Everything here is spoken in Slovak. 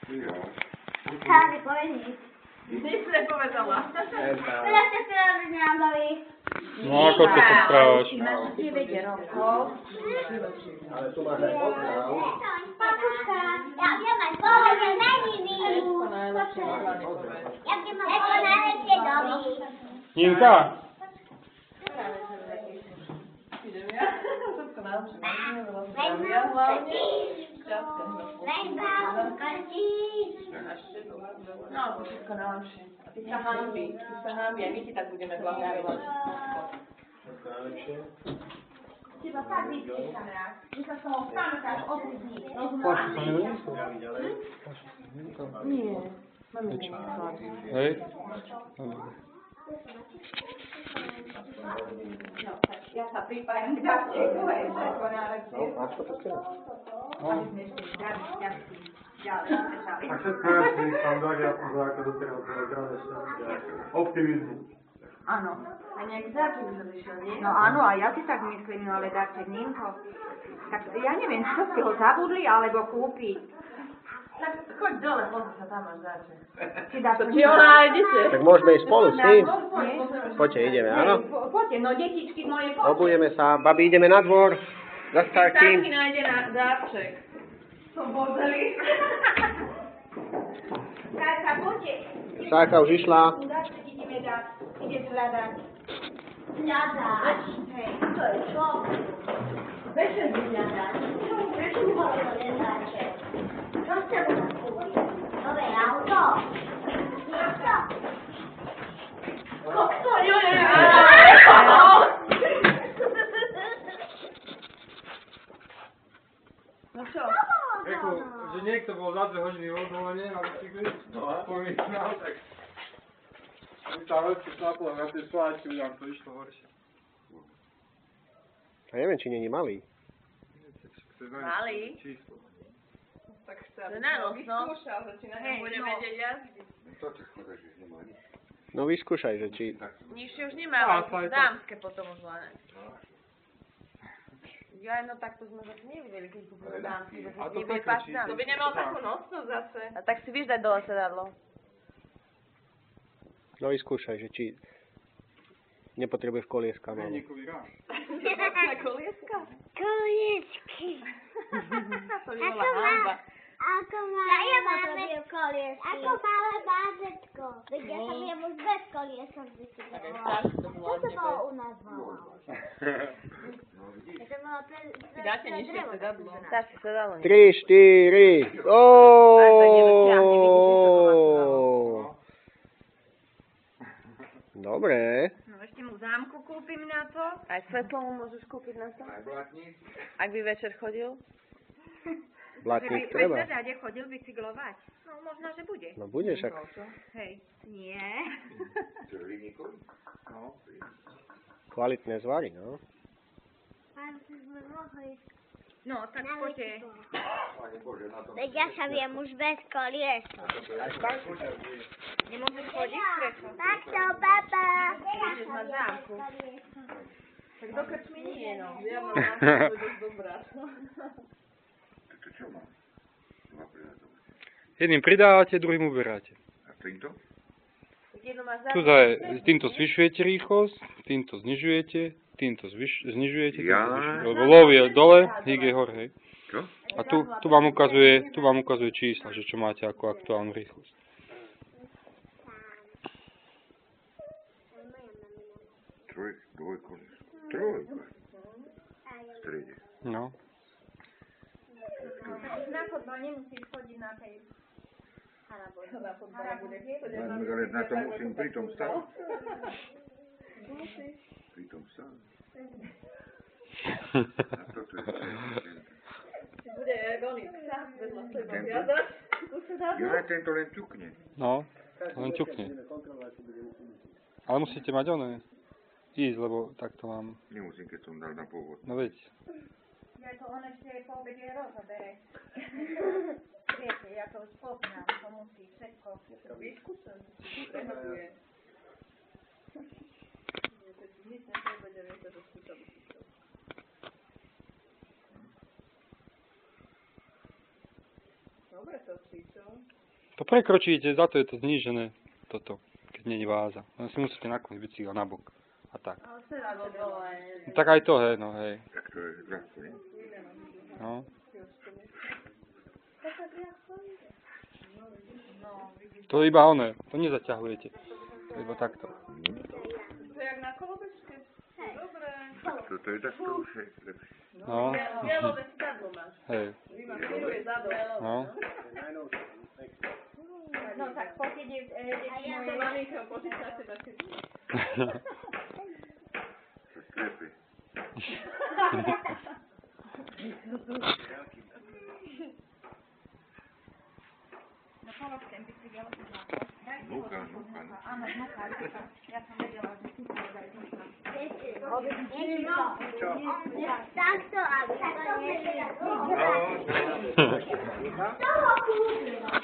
Káry, povedz nič. Nic nepovedala. Teraz sa správaš nebaví. No ako to sa správaš? Máš 9 rokov. Ale tu máš aj pozdrav. Papuška, ja viem aj povedať meniny. Ja viem aj ako najväčšie domy. Ninka? Idem ja. Všetko naučím. Zdravia hlavne. No, to všetko najlepšie. A ty sa hanbí. A my ti tak budeme blahoželať. Všetko najlepšie. Teba tak vyskúšame, že sa z toho pamätáš o 3 dní. Plašu sa nedonesol? Nie. Máme to neskladné. Hej? No, tak ja sa pripájam k darčeku, hej, že ako najlepšie. No, máš to všetko? Aby sme ešte zdraví, šťastí. Ďalej, A všetko jasný, standard, ja som ako doteraz optimizmu. áno. A nejak darček už odišiel, nie? No áno, a ja si tak myslím, ale darček Ninko. Tak ja neviem, či to ste ho zabudli, alebo kúpiť. Tak choď dole, pozri sa, tam máš darček. Či ho nájdete? Tak môžeme ísť spolu s tým. Nie? Poďte, ideme, áno? Poďte, no detičky moje, poďte. Obujeme sa, babi, ideme na dvor. Za starkým. Starky nájde na darček. Som bordeli. Kajka, poďte. Sárka už išla. Darček ideme dať, ide hľadať. Hľadáš? Hej. To je čo? Večer by hľadáš. Prečo ho hľadáte? Čo ste mu nakúpiť? Nové auto? Čo? Kokto, jo. No čo? Reku, že niekto bol za 2 hodiny vo dvore na bicykli, spomínal, tak tá veľký šlapol na tej sláčky, už nám to išlo horšie. A neviem, či není malý. Malý? Číslo. Tak chce, aby som vyskúšal, že či na ňom bude vedieť jazdiť. No vyskúšaj, že či... Nižšie už nemá, ale dámske potom už len. Ja, no tak to sme zase nevideli, keď kúpili dámsky, že si nebude páčiť dámsky. To by nemal takú nosnosť zase. A tak si vieš dať dole sedadlo. No vyskúšaj, že či... Nepotrebuješ kolieska, malo. Hliníkový rám. Na kolieska? Koliesky. To by bola hanba. Ako malé bábätko. Ako malé bábätko. Veď ja som jem už bez kolieska z bicyklovala. Čo to bolo u nás volalo? Dáte nižšie sedadlo. Dáš si sedadlo. 3, 4. Oooooooo. Dobre. No ešte mu zámku kúpim na to. Aj svetlo mu môžeš kúpiť na to? Aj blatník. Ak by večer chodil? Blatník Veď treba. na záde chodil bicyklovať. No možno, že bude. No bude však. Hej. Nie. Kvalitné zvary, no. No, tak poďte. Veď ja sa viem už bez kolieska. Nemôžeš chodiť? Prečo? Takto, baba. Ideš na zámku. Tak do krčmy nie, no. Ja mám zámku, to je dosť dobrá. Jedným pridávate, druhým uberáte. A týmto? Tu s týmto zvyšujete rýchlosť, týmto znižujete, týmto znižujete, lebo lov je dole, hýg je hore, hej. Čo? A tu vám ukazuje čísla, že čo máte ako aktuálnu rýchlosť. Trojka. V strede. No. Na fotbal nemusíš chodiť na tej... Na fotbale bude chodiť. Ale na to musím pritom stať. Pritom stať. A toto je Bude oný psa vedľa seba viazať. ja tento len ťukne. No, len ťukne. Ale musíte mať oné. Ísť, lebo takto mám... Nemusím, keď som dal na pôvod. No veď. Ja to on ešte po obede rozobere. Viete, ja to už poznám, to musí všetko. To vyskúšam, to si prehľaduje. Nič neprebedia, viete, to skúšam. To prekročíte, za to je to znížené, toto, keď nie je váza. No si musíte nakloniť bicykel na bok. A tak. No, tak aj to, hej, no hej. Tak to je ľahko, nie? No. To je iba oné, to nezaťahujete. To je iba takto. To jak na kolobežke. Dobre. To je takto už je lepšie. No. Bielové skadlo máš. Hej. Vymašíruje zadok. No. No tak pokiaľ je deti To moje... maminka požičate na ty. To stlepy. No pomôž ten bicykel. Núka. Áno, núka. Ja som vedela, že ty sa daj núka. Takto, aby to nie No, z toho kúpila.